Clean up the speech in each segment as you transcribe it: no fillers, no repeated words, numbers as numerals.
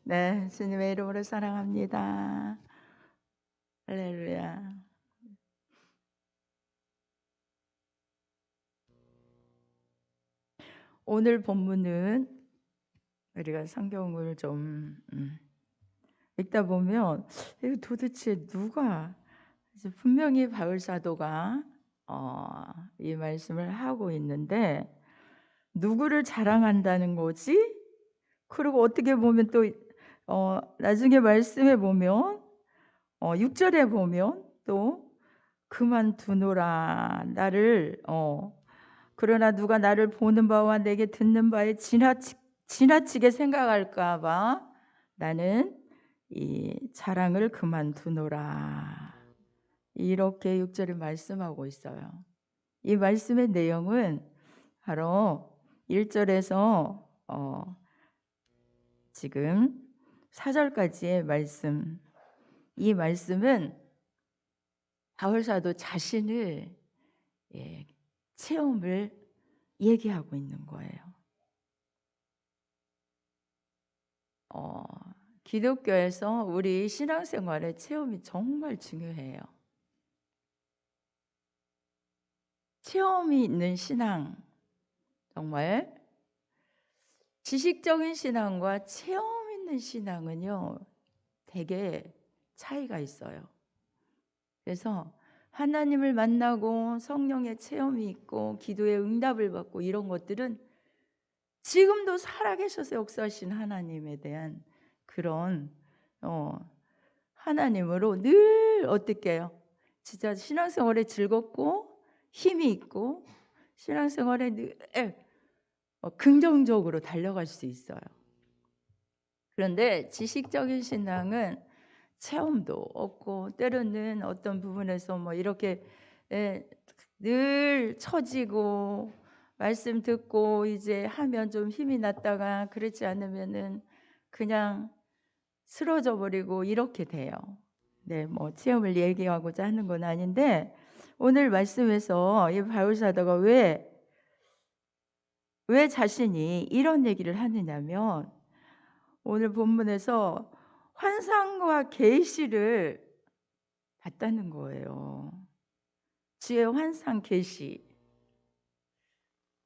네, 주님의 이름으로 사랑합니다. 할렐루야. 오늘 본문은 우리가 성경을 좀 읽다 보면 이거 도대체 누가 분명히 바울 사도가 이 말씀을 하고 있는데 누구를 자랑한다는 거지? 그리고 어떻게 보면 또 나중에 말씀해 보면 6절에 보면 또 그만두노라 나를 그러나 누가 나를 보는 바와 내게 듣는 바에 지나치게 생각할까 봐 나는 이 자랑을 그만두노라. 이렇게 6절에 말씀하고 있어요. 이 말씀의 내용은 바로 1절에서 지금 4절까지의 말씀. 이 말씀은 바울 사도 자신을 체험을 얘기하고 있는 거예요. 기독교에서 우리 신앙생활의 체험이 정말 중요해요. 체험이 있는 신앙, 정말 지식적인 신앙과 체험 있는 신앙은요, 되게 차이가 있어요. 그래서 하나님을 만나고 성령의 체험이 있고 기도의 응답을 받고 이런 것들은 지금도 살아계셔서 역사하신 하나님에 대한 그런 하나님으로 늘 어떻게 해요? 진짜 신앙생활에 즐겁고 힘이 있고 신앙생활에 늘 긍정적으로 달려갈 수 있어요. 그런데 지식적인 신앙은 체험도 없고 때로는 어떤 부분에서 뭐 이렇게 늘 처지고 말씀 듣고 이제 하면 좀 힘이 났다가 그렇지 않으면은 그냥 쓰러져 버리고 이렇게 돼요. 네, 뭐 체험을 얘기하고자 하는 건 아닌데 오늘 말씀에서 이 바울 사도가 왜 자신이 이런 얘기를 하느냐면 오늘 본문에서 환상과 계시를 봤다는 거예요. 주의 환상 계시.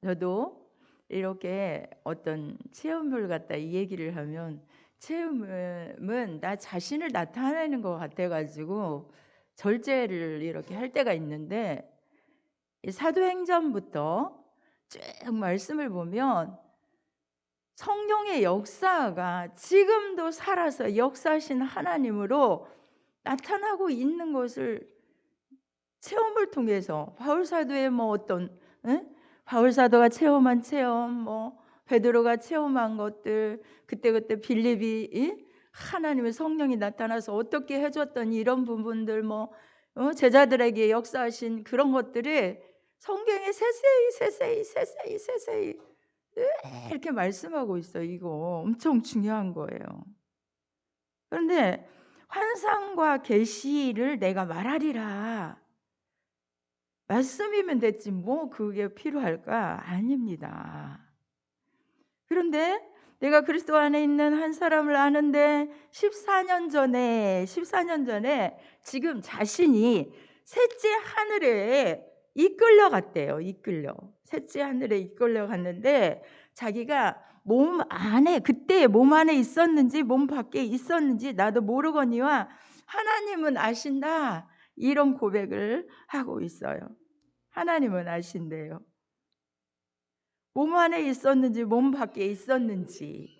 저도 이렇게 어떤 체험을 갖다 이 얘기를 하면 체험은 나 자신을 나타내는 것 같아가지고 절제를 이렇게 할 때가 있는데 이 사도행전부터 쭉 말씀을 보면 성령의 역사가 지금도 살아서 역사하신 하나님으로 나타나고 있는 것을 체험을 통해서 바울 사도의 뭐 어떤 바울 사도가 체험한 체험, 뭐 베드로가 체험한 것들, 그때 빌립이 하나님의 성령이 나타나서 어떻게 해줬던 이런 부분들, 뭐 제자들에게 역사하신 그런 것들이 성경에 세세히 이렇게 말씀하고 있어요. 이거 엄청 중요한 거예요. 그런데 환상과 계시를 내가 말하리라. 말씀이면 됐지 뭐 그게 필요할까? 아닙니다. 그런데 내가 그리스도 안에 있는 한 사람을 아는데 14년 전에 지금 자신이 셋째 하늘에 이끌려갔대요. 셋째 하늘에 이끌려갔는데 자기가 몸 안에 그때 몸 안에 있었는지 몸 밖에 있었는지 나도 모르거니와 하나님은 아신다. 이런 고백을 하고 있어요. 하나님은 아신대요. 몸 안에 있었는지 몸 밖에 있었는지.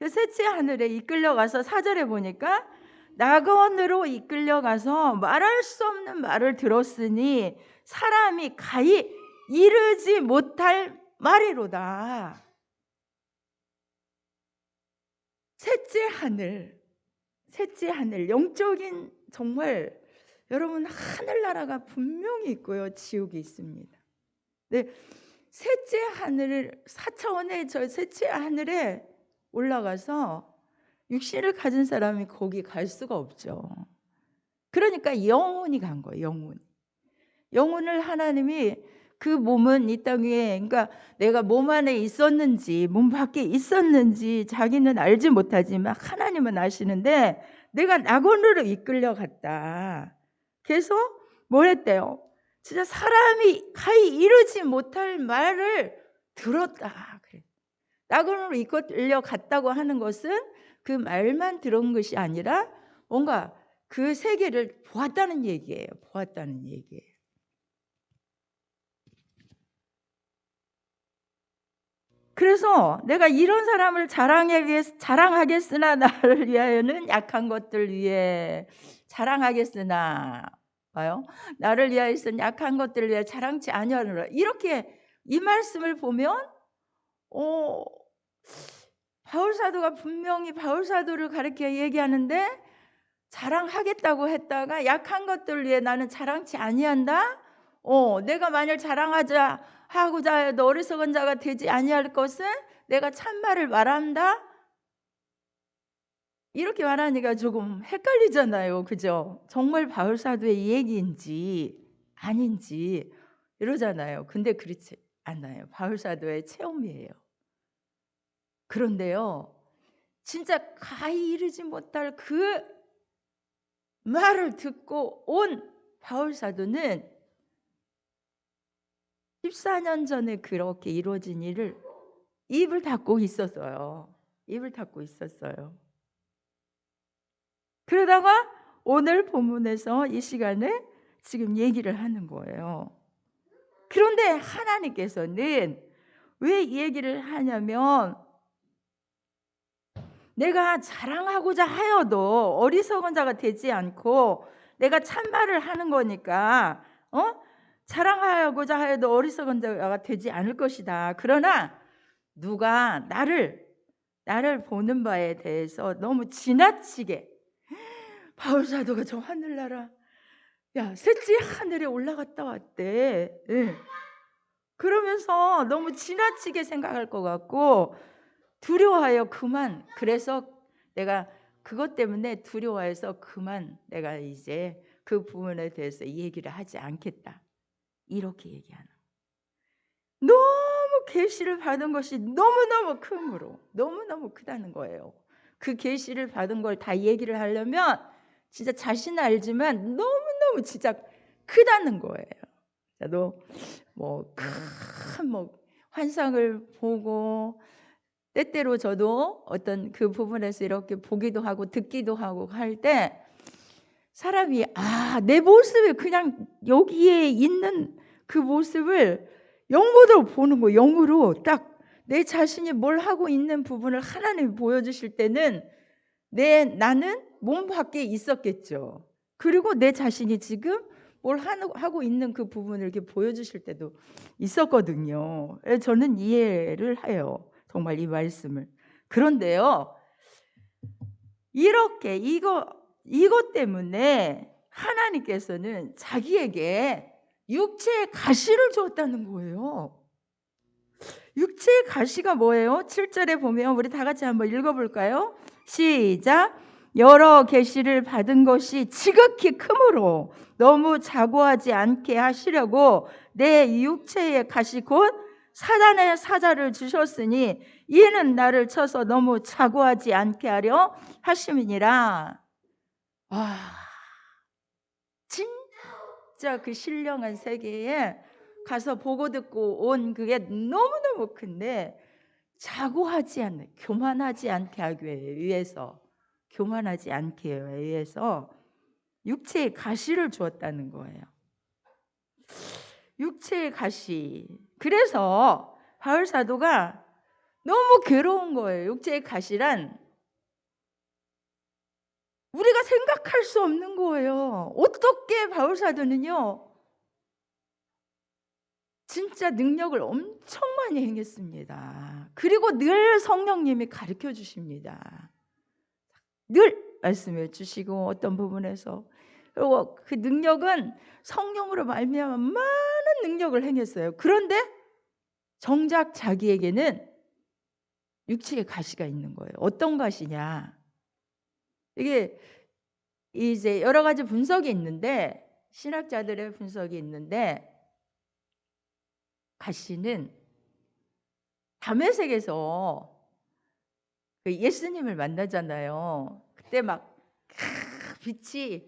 셋째 하늘에 이끌려가서 4절에 보니까 낙원으로 이끌려가서 말할 수 없는 말을 들었으니 사람이 가히 이르지 못할 말이로다. 셋째 하늘 영적인 정말 여러분 하늘나라가 분명히 있고요. 지옥이 있습니다. 네, 셋째 하늘을 4차원의 저 셋째 하늘에 올라가서 육신을 가진 사람이 거기 갈 수가 없죠. 그러니까 영혼이 간 거예요. 영혼을 하나님이 그 몸은 이 땅에, 그러니까 내가 몸 안에 있었는지 몸 밖에 있었는지 자기는 알지 못하지만 하나님은 아시는데 내가 낙원으로 이끌려 갔다. 그래서 뭘 했대요? 진짜 사람이 가히 이루지 못할 말을 들었다. 그래. 낙원으로 이끌려 갔다고 하는 것은 그 말만 들은 것이 아니라 뭔가 그 세계를 보았다는 얘기예요. 보았다는 얘기예요. 그래서 내가 이런 사람을 자랑하겠으나 나를 위하여는 약한 것들 위해 자랑하겠으나 봐요. 나를 위하여서는 약한 것들을 위해 자랑치 아니하노라. 이렇게 이 말씀을 보면 바울 사도가 분명히 바울 사도를 가리켜 얘기하는데 자랑하겠다고 했다가 약한 것들을 위해 나는 자랑치 아니한다. 내가 만일 자랑하자 하고자 해도 어리석은 자가 되지 아니할 것은 내가 참말을 말한다. 이렇게 말하니까 조금 헷갈리잖아요. 그죠? 정말 바울 사도의 얘기인지 아닌지 이러잖아요. 근데 그렇지 않아요. 바울 사도의 체험이에요. 그런데요, 진짜 가히 이르지 못할 그 말을 듣고 온 바울 사도는 14년 전에 그렇게 이루어진 일을 입을 닫고 있었어요. 입을 닫고 있었어요. 그러다가 오늘 본문에서 이 시간에 지금 얘기를 하는 거예요. 그런데 하나님께서는 왜 이 얘기를 하냐면 내가 자랑하고자 하여도 어리석은 자가 되지 않고 내가 참말을 하는 거니까 자랑하고자 하여도 어리석은 자가 되지 않을 것이다. 그러나 누가 나를 보는 바에 대해서 너무 지나치게 바울 사도가 저 하늘나라 셋째 하늘에 올라갔다 왔대. 네. 그러면서 너무 지나치게 생각할 것 같고 두려워하여 그만. 그래서 내가 그것 때문에 두려워해서 그만 내가 이제 그 부분에 대해서 얘기를 하지 않겠다. 이렇게 얘기하는. 너무 계시를 받은 것이 너무너무 크므로 너무너무 크다는 거예요. 그 계시를 받은 걸 다 얘기를 하려면 진짜 자신은 알지만 너무너무 진짜 크다는 거예요. 저도 큰 환상을 보고 때때로 저도 어떤 그 부분에서 이렇게 보기도 하고 듣기도 하고 할 때 사람이 내 모습이 그냥 여기에 있는 그 모습을 영으로 보는 거. 영으로 딱 내 자신이 뭘 하고 있는 부분을 하나님이 보여주실 때는 나는 몸 밖에 있었겠죠. 그리고 내 자신이 지금 뭘 하고 있는 그 부분을 이렇게 보여주실 때도 있었거든요. 저는 이해를 해요. 정말 이 말씀을. 그런데요, 이렇게 이것 때문에 하나님께서는 자기에게 육체의 가시를 주었다는 거예요. 육체의 가시가 뭐예요? 7절에 보면 우리 다 같이 한번 읽어볼까요? 시작. 여러 계시를 받은 것이 지극히 크므로 너무 자고하지 않게 하시려고 내 육체의 가시 곧 사단의 사자를 주셨으니 이는 나를 쳐서 너무 자고하지 않게 하려 하심이니라. 진짜 그 신령한 세계에 가서 보고 듣고 온 그게 너무너무 큰데 자고하지 않는, 교만하지 않게 하기 위해서, 교만하지 않게 위해서 육체의 가시를 주었다는 거예요. 육체의 가시. 그래서 바울 사도가 너무 괴로운 거예요. 육체의 가시란 우리가 생각할 수 없는 거예요. 어떻게 바울 사도는요, 진짜 능력을 엄청 많이 행했습니다. 그리고 늘 성령님이 가르쳐 주십니다. 늘 말씀해 주시고 어떤 부분에서, 그리고 그 능력은 성령으로 말미암아 많은 능력을 행했어요. 그런데 정작 자기에게는 육체의 가시가 있는 거예요. 어떤 가시냐? 이게 이제 여러 가지 분석이 있는데, 신학자들의 분석이 있는데, 1. 가시는 다메섹에서 그 예수님을 만나잖아요. 그때 막 빛이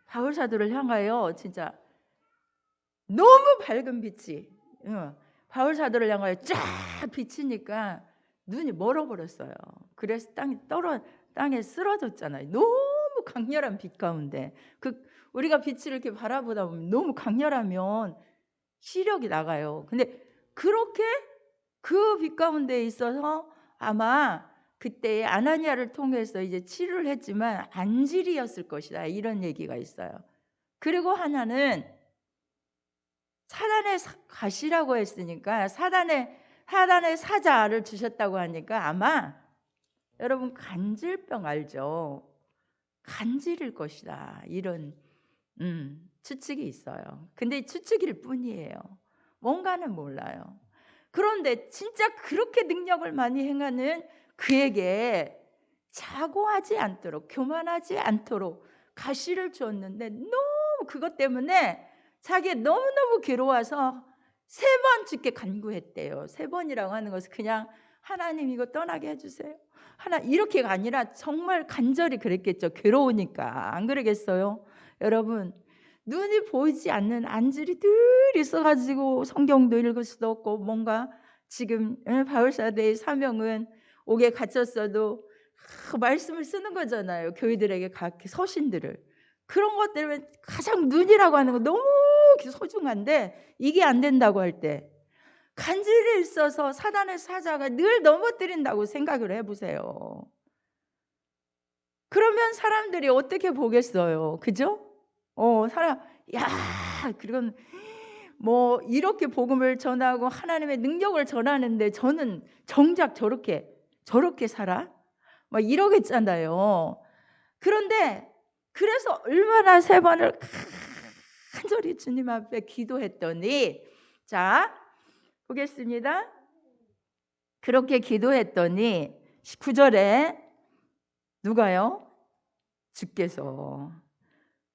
바울 사도를 향하여 진짜 너무 밝은 빛이 바울 사도를 향하여 쫙 비치니까 눈이 멀어버렸어요. 그래서 땅에 쓰러졌잖아요. 너무 강렬한 빛 가운데 우리가 빛을 이렇게 바라보다 보면 너무 강렬하면 시력이 나가요. 근데 그렇게 그 빛 가운데 있어서 아마 그때 아나니아를 통해서 이제 치료를 했지만 안질이었을 것이다, 이런 얘기가 있어요. 그리고 하나는 사단의 가시라고 했으니까 사단의 사자를 주셨다고 하니까 아마 여러분 간질병 알죠? 간질일 것이다, 이런 추측이 있어요. 근데 추측일 뿐이에요. 뭔가는 몰라요. 그런데 진짜 그렇게 능력을 많이 행하는 그에게 자고하지 않도록, 교만하지 않도록 가시를 주었는데 너무 그것 때문에 자기 너무너무 괴로워서 3번 주께 간구했대요. 3번이라고 하는 것은 그냥 하나님 이거 떠나게 해주세요, 이렇게가 아니라 정말 간절히 그랬겠죠. 괴로우니까. 안 그러겠어요? 여러분, 눈이 보이지 않는 안질이 늘 있어가지고 성경도 읽을 수도 없고, 뭔가 지금 바울사대의 사명은 옥에 갇혔어도 말씀을 쓰는 거잖아요. 교회들에게 각 서신들을. 그런 것 때문에 가장 눈이라고 하는 거 너무 소중한데 이게 안 된다고 할 때 간질이 있어서 사단의 사자가 늘 넘어뜨린다고 생각을 해보세요. 그러면 사람들이 어떻게 보겠어요? 그죠? 그건 뭐 이렇게 복음을 전하고 하나님의 능력을 전하는데 저는 정작 저렇게 살아? 막 이러겠잖아요. 그런데 그래서 얼마나 3번을 간절히 주님 앞에 기도했더니, 자 보겠습니다. 그렇게 기도했더니 9절에 누가요? 주께서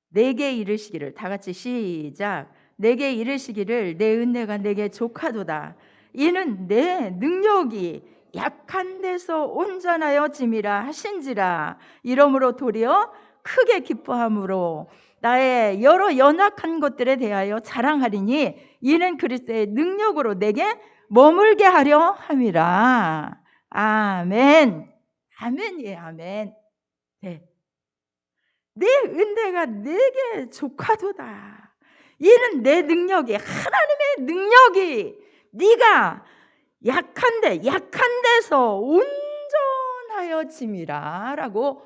내게 이르시기를, 다 같이 시작. 내게 이르시기를 내 은혜가 내게 족하도다. 이는 내 능력이 약한 데서 온전하여짐이라 하신지라. 이러므로 도리어 크게 기뻐함으로 나의 여러 연약한 것들에 대하여 자랑하리니 이는 그리스도의 능력으로 내게 머물게 하려 함이라. 아멘. 아멘이에요. 아멘. 네. 내 은혜가 내게 족하도다. 이는 내 능력이, 하나님의 능력이 네가 약한 데서 온전하여짐이라 라고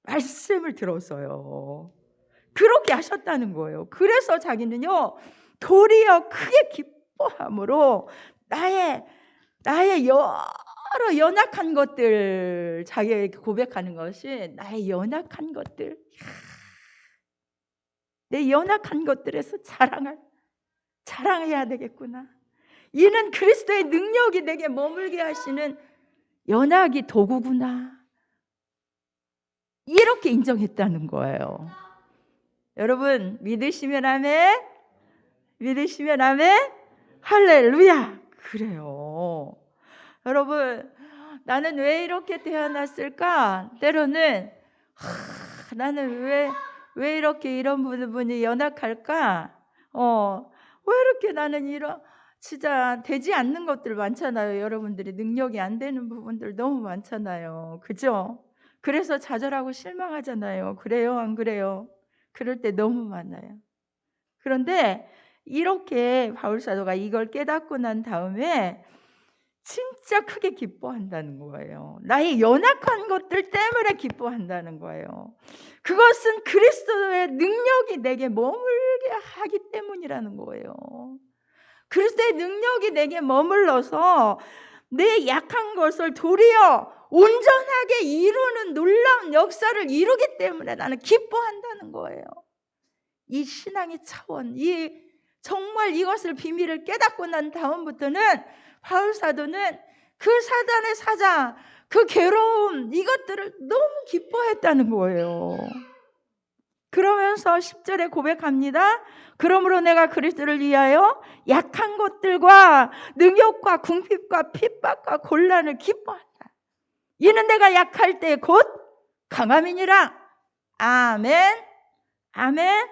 말씀을 들었어요. 그렇게 하셨다는 거예요. 그래서 자기는요 도리어 크게 기뻐함으로 나의 여러 연약한 것들, 자기에게 고백하는 것이 나의 연약한 것들, 내 연약한 것들에서 자랑해야 되겠구나. 이는 그리스도의 능력이 내게 머물게 하시는 연약이 도구구나. 이렇게 인정했다는 거예요. 여러분 믿으시면 아멘. 믿으시면 아멘. 할렐루야. 그래요. 여러분, 나는 왜 이렇게 태어났을까? 때로는 나는 왜 이렇게 이런 부분이 연약할까? 왜 이렇게 나는 이런 진짜 되지 않는 것들 많잖아요. 여러분들이 능력이 안 되는 부분들 너무 많잖아요. 그죠? 그래서 좌절하고 실망하잖아요. 그래요? 안 그래요? 그럴 때 너무 많아요. 그런데 이렇게 바울 사도가 이걸 깨닫고 난 다음에 진짜 크게 기뻐한다는 거예요. 나의 연약한 것들 때문에 기뻐한다는 거예요. 그것은 그리스도의 능력이 내게 머물게 하기 때문이라는 거예요. 그리스도의 능력이 내게 머물러서 내 약한 것을 도리어 온전하게 이루는 놀라운 역사를 이루기 때문에 나는 기뻐한다는 거예요. 이 신앙의 차원, 정말 이것을 비밀을 깨닫고 난 다음부터는 바울 사도는 그 사단의 사자, 그 괴로움, 이것들을 너무 기뻐했다는 거예요. 그러면서 10절에 고백합니다. 그러므로 내가 그리스도를 위하여 약한 것들과 능욕과 궁핍과 핍박과 곤란을 기뻐한다. 이는 내가 약할 때 곧 강함이니라. 아멘. 아멘.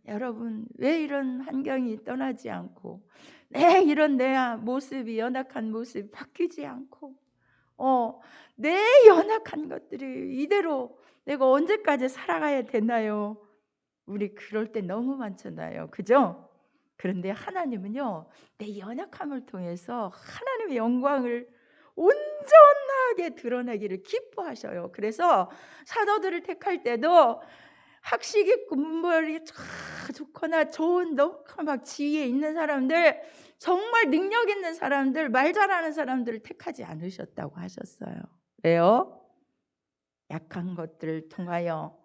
여러분, 왜 이런 환경이 떠나지 않고 이런 내 모습이, 연약한 모습이 바뀌지 않고 내 연약한 것들이 이대로 내가 언제까지 살아가야 되나요? 우리 그럴 때 너무 많잖아요. 그죠? 그런데 하나님은요, 내 연약함을 통해서 하나님의 영광을 온전하게 드러내기를 기뻐하셔요. 그래서 사도들을 택할 때도 학식 있고 문벌이 좋거나 좋은 막 지위에 있는 사람들, 정말 능력 있는 사람들, 말 잘하는 사람들을 택하지 않으셨다고 하셨어요. 왜요? 약한 것들을 통하여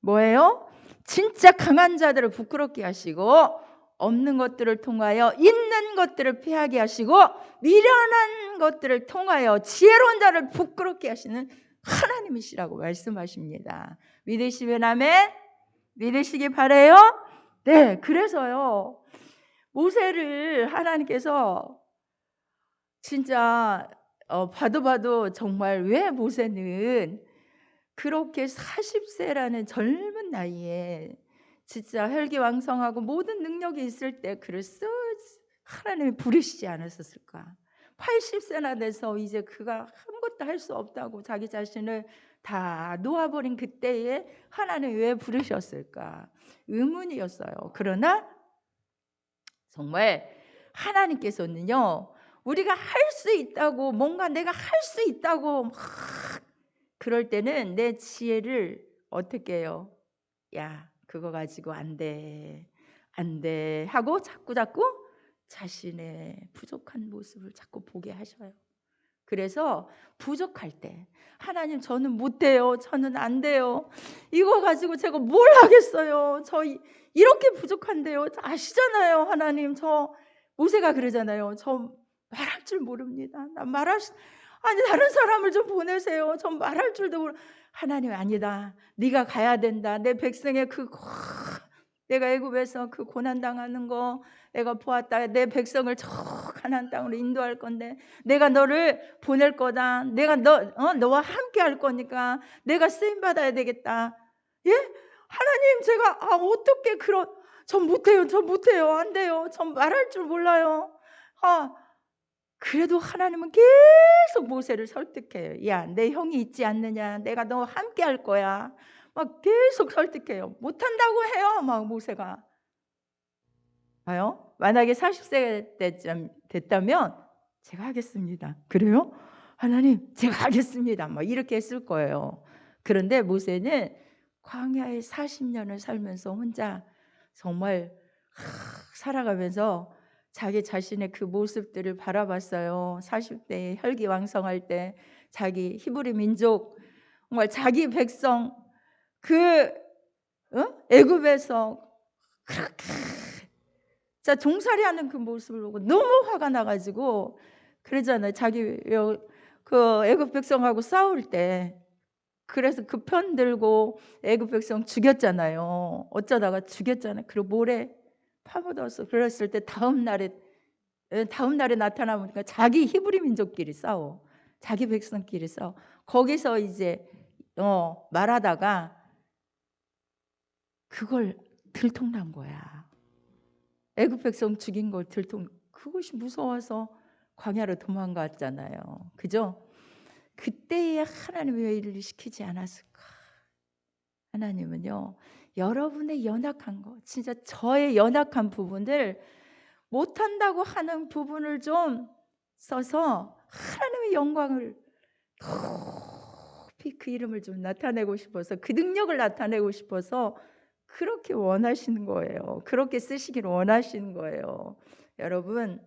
뭐예요? 진짜 강한 자들을 부끄럽게 하시고, 없는 것들을 통하여 있는 것들을 피하게 하시고, 미련한 것들을 통하여 지혜로운 자를 부끄럽게 하시는 하나님이시라고 말씀하십니다. 믿으시면 아멘? 믿으시기 바래요? 네, 그래서요, 모세를 하나님께서 진짜 봐도 정말 왜 모세는 그렇게 40세라는 젊은 나이에 진짜 혈기왕성하고 모든 능력이 있을 때 그랬어 하나님이 부르시지 않았었을까? 80세나 돼서 이제 그가 아무것도 할 수 없다고 자기 자신을 다 놓아버린 그때에 하나님이 왜 부르셨을까? 의문이었어요. 그러나 정말 하나님께서는요, 우리가 할 수 있다고, 뭔가 내가 할 수 있다고 막 그럴 때는 내 지혜를 어떻게 해요? 야, 그거 가지고 안 돼 하고 자꾸 자신의 부족한 모습을 자꾸 보게 하셔요. 그래서 부족할 때 하나님, 저는 못돼요, 저는 안 돼요, 이거 가지고 제가 뭘 하겠어요, 저 이렇게 부족한데요, 아시잖아요 하나님. 저 모세가 그러잖아요. 저 말할 줄 모릅니다. 아니 다른 사람을 좀 보내세요. 전 말할 줄도 모르. 하나님, 아니다, 네가 가야 된다. 내 백성의 내가 애굽에서 그 고난 당하는 거 내가 보았다. 내 백성을 저 가나안 땅으로 인도할 건데 내가 너를 보낼 거다. 내가 너와 함께 할 거니까 내가 쓰임 받아야 되겠다. 예? 하나님, 제가 어떻게 전 못해요. 안 돼요. 전 말할 줄 몰라요. 그래도 하나님은 계속 모세를 설득해요. 야, 내 형이 있지 않느냐? 내가 너와 함께 할 거야. 막 계속 설득해요. 못한다고 해요. 막 모세가. 봐요. 만약에 40세 때쯤 됐다면 제가 하겠습니다. 그래요? 하나님, 제가 하겠습니다. 막 이렇게 했을 거예요. 그런데 모세는 광야에 40년을 살면서 혼자 정말 살아가면서 자기 자신의 그 모습들을 바라봤어요. 40대에 혈기왕성할 때 자기 히브리 민족, 정말 자기 백성 애굽에서 그렇게 자 종살이하는 그 모습을 보고 너무 화가 나가지고 그러잖아요. 자기 그 애굽 백성하고 싸울 때 그래서 그 편 들고 애굽 백성 죽였잖아요. 어쩌다가 죽였잖아요. 그리고 모래 파묻어서 그랬을 때 다음 날에 나타나보니까 자기 히브리 민족끼리 싸워. 자기 백성끼리 싸워. 거기서 이제 말하다가 그걸 들통난 거야. 애굽 백성 죽인 걸 그것이 무서워서 광야로 도망갔잖아요. 그죠? 그때에 하나님이 왜 일을 시키지 않았을까? 하나님은요, 여러분의 연약한 거, 진짜 저의 연약한 부분들, 못한다고 하는 부분을 좀 써서 하나님의 영광을 높이 그 이름을 좀 나타내고 싶어서, 그 능력을 나타내고 싶어서 그렇게 원하시는 거예요. 그렇게 쓰시기를 원하시는 거예요. 여러분,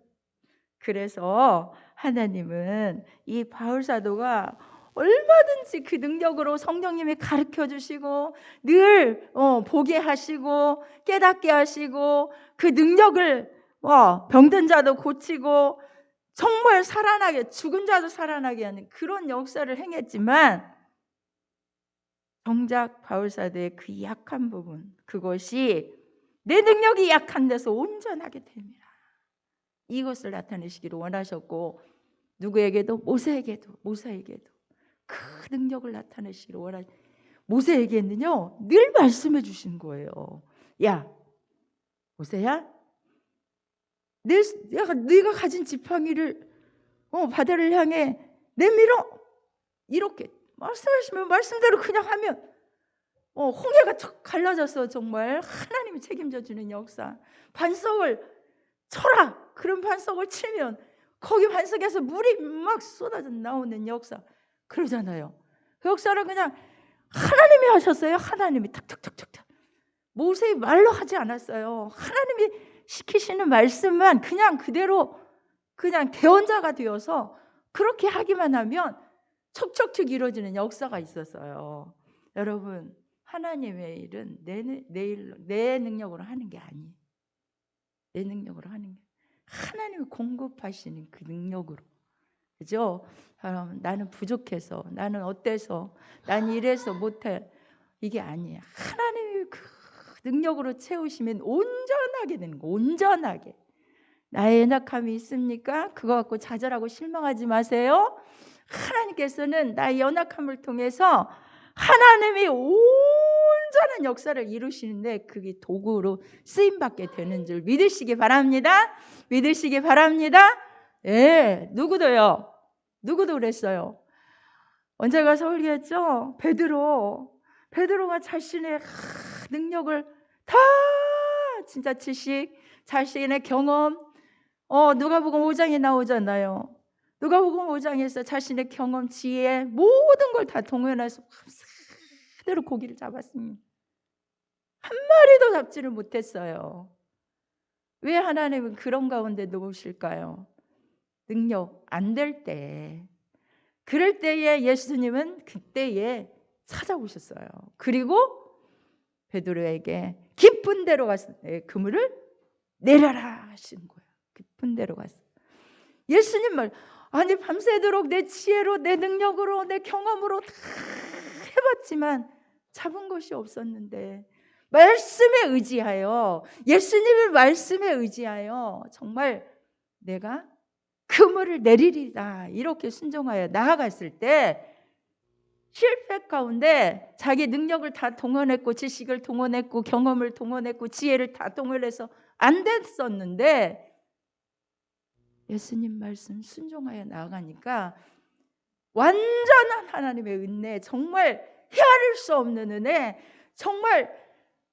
그래서 하나님은 이 바울 사도가 얼마든지 그 능력으로 성령님이 가르쳐 주시고 늘 보게 하시고 깨닫게 하시고 그 능력을 병든 자도 고치고 정말 살아나게, 죽은 자도 살아나게 하는 그런 역사를 행했지만 정작 바울사도의 그 약한 부분, 그것이 내 능력이 약한 데서 온전하게 됩니다. 이것을 나타내시기를 원하셨고, 누구에게도 모세에게도 그 능력을 나타내시기를 원하셨고, 모세에게는요 늘 말씀해 주신 거예요. 야 모세야, 네가 가진 지팡이를 바다를 향해 내밀어. 이렇게 말씀하시면 말씀대로 그냥 하면 홍해가 척 갈라져서 정말 하나님이 책임져 주는 역사. 반석을 쳐라. 그런 반석을 치면 거기 반석에서 물이 막 쏟아져 나오는 역사. 그러잖아요. 그 역사를 그냥 하나님이 하셨어요. 하나님이 탁탁탁탁탁. 모세의 말로 하지 않았어요. 하나님이 시키시는 말씀만 그냥 그대로 그냥 대언자가 되어서 그렇게 하기만 하면 척척척 이루어지는 역사가 있었어요. 여러분, 하나님의 일은 내 능력으로 하는 게 아니에요. 내 능력으로 하는 게 하나님이 공급하시는 그 능력으로. 그죠? 나는 부족해서, 나는 어때서, 난 이래서 못해. 이게 아니에요. 하나님이 그 능력으로 채우시면 온전하게 되는 거. 온전하게. 나의 연약함이 있습니까? 그거 갖고 좌절하고 실망하지 마세요. 하나님께서는 나의 연약함을 통해서 하나님이 온전한 역사를 이루시는데 그게 도구로 쓰임받게 되는 줄 믿으시기 바랍니다. 믿으시기 바랍니다. 예, 누구도요. 누구도 그랬어요. 언제가 서울이었죠? 베드로가 자신의 능력을 다 진짜 지식, 자신의 경험, 누가복음 5장에 나오잖아요. 누가복음 5장에서 자신의 경험, 지혜 모든 걸 다 동원해서 그대로 고기를 잡았습니다. 한 마리도 잡지를 못했어요. 왜 하나님은 그런 가운데 놓으실까요? 능력 안 될 때, 그럴 때에 예수님은 그때에 찾아오셨어요. 그리고 베드로에게 깊은 데로 가서 그물을 내려라 하신 거예요. 깊은 데로 가서. 예수님 말, 아니 밤새도록 내 지혜로, 내 능력으로, 내 경험으로 다 해봤지만 잡은 것이 없었는데 말씀에 의지하여, 예수님의 말씀에 의지하여 정말 내가 그물을 내리리다 이렇게 순종하여 나아갔을 때 실패 가운데 자기 능력을 다 동원했고, 지식을 동원했고, 경험을 동원했고, 지혜를 다 동원해서 안 됐었는데 예수님 말씀 순종하여 나아가니까 완전한 하나님의 은혜, 정말 헤아릴 수 없는 은혜, 정말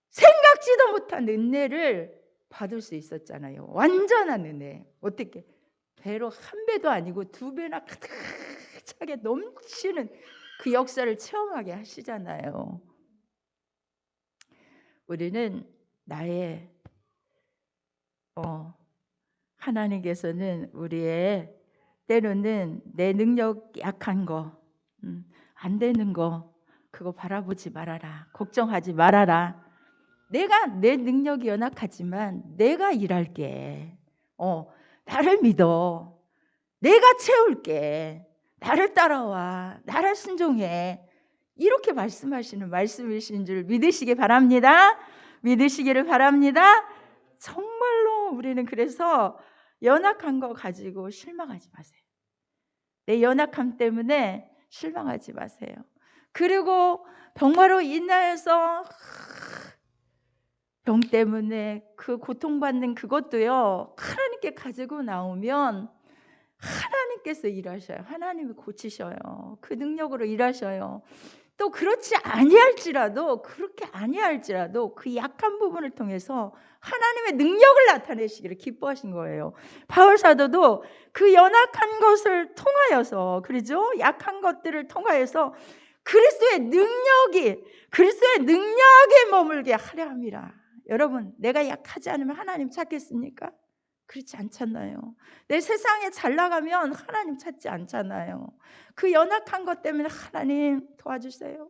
생각지도 못한 은혜를 받을 수 있었잖아요. 완전한 은혜. 어떻게 배로 한 배도 아니고 두 배나 가득차게 넘치는 그 역사를 체험하게 하시잖아요. 우리는 나의 하나님께서는 우리의 때로는 내 능력 약한 거, 안 되는 거 그거 바라보지 말아라. 걱정하지 말아라. 내가 내 능력이 연약하지만 내가 일할게. 나를 믿어. 내가 채울게. 나를 따라와. 나를 순종해. 이렇게 말씀하시는 말씀이신 줄 믿으시기 바랍니다. 믿으시기를 바랍니다. 정말로 우리는 그래서 연약한 거 가지고 실망하지 마세요. 내 연약함 때문에 실망하지 마세요. 그리고 병마로 인하여서 병 때문에 그 고통받는 그것도요, 하나님께 가지고 나오면 하나님께서 일하셔요. 하나님이 고치셔요. 그 능력으로 일하셔요. 또 그렇게 아니할지라도 그 약한 부분을 통해서 하나님의 능력을 나타내시기를 기뻐하신 거예요. 바울 사도도 그 연약한 것을 통하여서, 그러죠? 약한 것들을 통하여서 그리스도의 능력에 머물게 하려 함이라. 여러분, 내가 약하지 않으면 하나님 찾겠습니까? 그렇지 않잖아요. 내 세상에 잘 나가면 하나님 찾지 않잖아요. 그 연약한 것 때문에 하나님 도와주세요.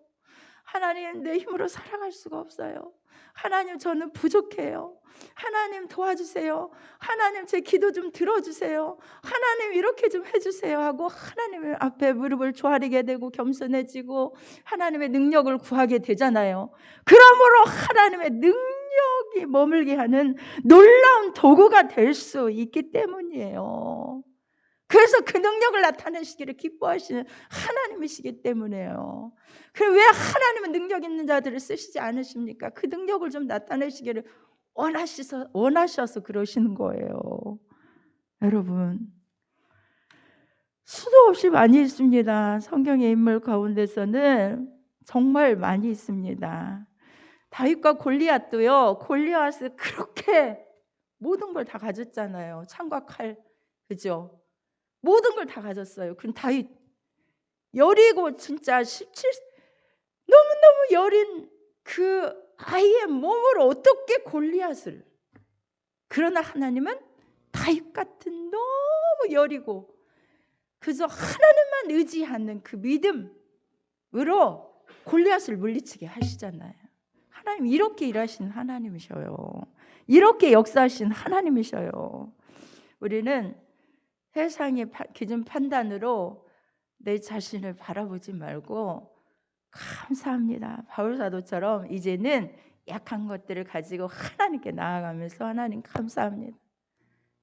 하나님, 내 힘으로 살아갈 수가 없어요. 하나님, 저는 부족해요. 하나님, 도와주세요. 하나님, 제 기도 좀 들어주세요. 하나님, 이렇게 좀 해주세요 하고 하나님 앞에 무릎을 조아리게 되고 겸손해지고 하나님의 능력을 구하게 되잖아요. 그러므로 하나님의 능력이 머물게 하는 놀라운 도구가 될 수 있기 때문이에요. 그래서 그 능력을 나타내시기를 기뻐하시는 하나님이시기 때문에요. 그럼 왜 하나님은 능력 있는 자들을 쓰시지 않으십니까? 그 능력을 좀 나타내시기를 원하셔서 그러시는 거예요. 여러분, 수도 없이 많이 있습니다. 성경의 인물 가운데서는 정말 많이 있습니다. 다윗과 골리앗도요. 골리앗은 그렇게 모든 걸 다 가졌잖아요. 창과 칼, 그죠? 모든 걸 다 가졌어요. 그럼 다윗 여리고 진짜 17 너무너무 여린 그 아이의 몸으로 어떻게 골리앗을, 그러나 하나님은 다윗 같은 너무 여리고 그저 하나님만 의지하는 그 믿음으로 골리앗을 물리치게 하시잖아요. 하나님 이렇게 일하신 하나님이셔요. 이렇게 역사하신 하나님이셔요. 우리는 세상의 기준 판단으로 내 자신을 바라보지 말고 감사합니다. 바울 사도처럼 이제는 약한 것들을 가지고 하나님께 나아가면서 하나님 감사합니다.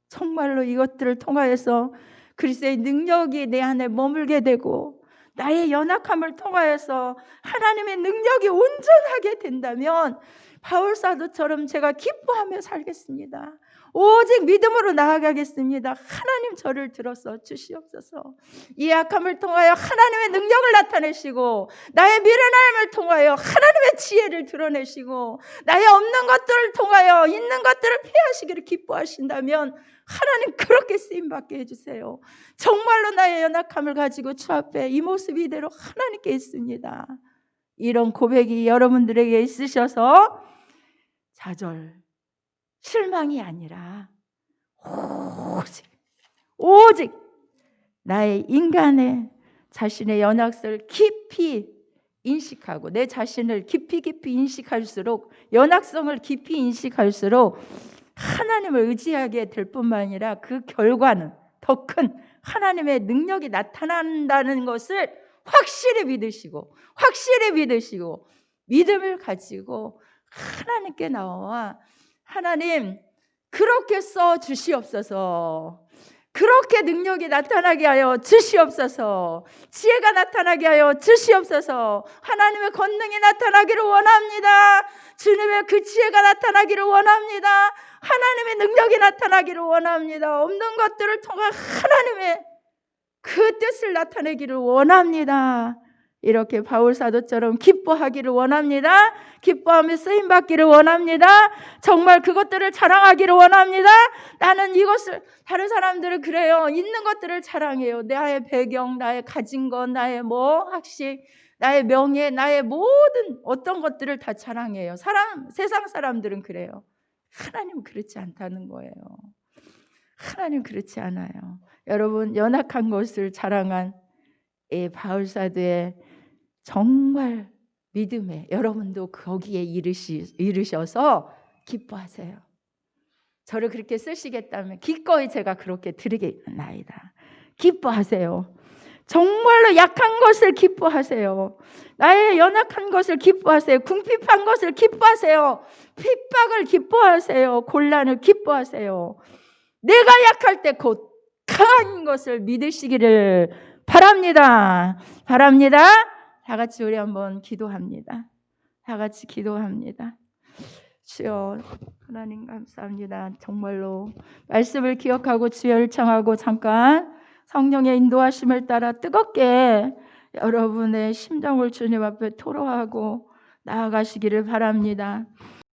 정말로 이것들을 통하여서 그리스도의 능력이 내 안에 머물게 되고 나의 연약함을 통하여서 하나님의 능력이 온전하게 된다면 바울 사도처럼 제가 기뻐하며 살겠습니다. 오직 믿음으로 나아가겠습니다. 하나님 저를 들어서 주시옵소서. 이 약함을 통하여 하나님의 능력을 나타내시고 나의 미련함을 통하여 하나님의 지혜를 드러내시고 나의 없는 것들을 통하여 있는 것들을 피하시기를 기뻐하신다면 하나님 그렇게 쓰임받게 해주세요. 정말로 나의 연약함을 가지고 주 앞에 이 모습 이대로 하나님께 있습니다. 이런 고백이 여러분들에게 있으셔서 좌절, 실망이 아니라 오직 나의 인간의 자신의 연약성을 깊이 인식하고 내 자신을 깊이 인식할수록 연약성을 깊이 인식할수록 하나님을 의지하게 될 뿐만 아니라 그 결과는 더 큰 하나님의 능력이 나타난다는 것을 확실히 믿으시고 믿음을 가지고 하나님께 나와 하나님 그렇게 써 주시옵소서. 그렇게 능력이 나타나게 하여 주시옵소서. 지혜가 나타나게 하여 주시옵소서. 하나님의 권능이 나타나기를 원합니다. 주님의 그 지혜가 나타나기를 원합니다. 하나님의 능력이 나타나기를 원합니다. 없는 것들을 통해 하나님의 그 뜻을 나타내기를 원합니다. 이렇게 바울 사도처럼 기뻐하기를 원합니다. 기뻐하며 쓰임받기를 원합니다. 정말 그것들을 자랑하기를 원합니다. 나는 이것을, 다른 사람들은 그래요. 있는 것들을 자랑해요. 나의 배경, 나의 가진 것, 나의 학식, 나의 명예, 나의 모든 어떤 것들을 다 자랑해요. 세상 사람들은 그래요. 하나님은 그렇지 않다는 거예요. 하나님은 그렇지 않아요. 여러분, 연약한 것을 자랑한 이 바울 사도의 정말 믿음에 여러분도 거기에 이르셔서 기뻐하세요. 저를 그렇게 쓰시겠다면 기꺼이 제가 그렇게 드리겠나이다. 기뻐하세요. 정말로 약한 것을 기뻐하세요. 나의 연약한 것을 기뻐하세요. 궁핍한 것을 기뻐하세요. 핍박을 기뻐하세요. 곤란을 기뻐하세요. 내가 약할 때 곧 강한 것을 믿으시기를 바랍니다. 다 같이 우리 한번 기도합니다. 다 같이 기도합니다. 주여 하나님 감사합니다. 정말로 말씀을 기억하고 주여를 청하고 잠깐 성령의 인도하심을 따라 뜨겁게 여러분의 심정을 주님 앞에 토로하고 나아가시기를 바랍니다.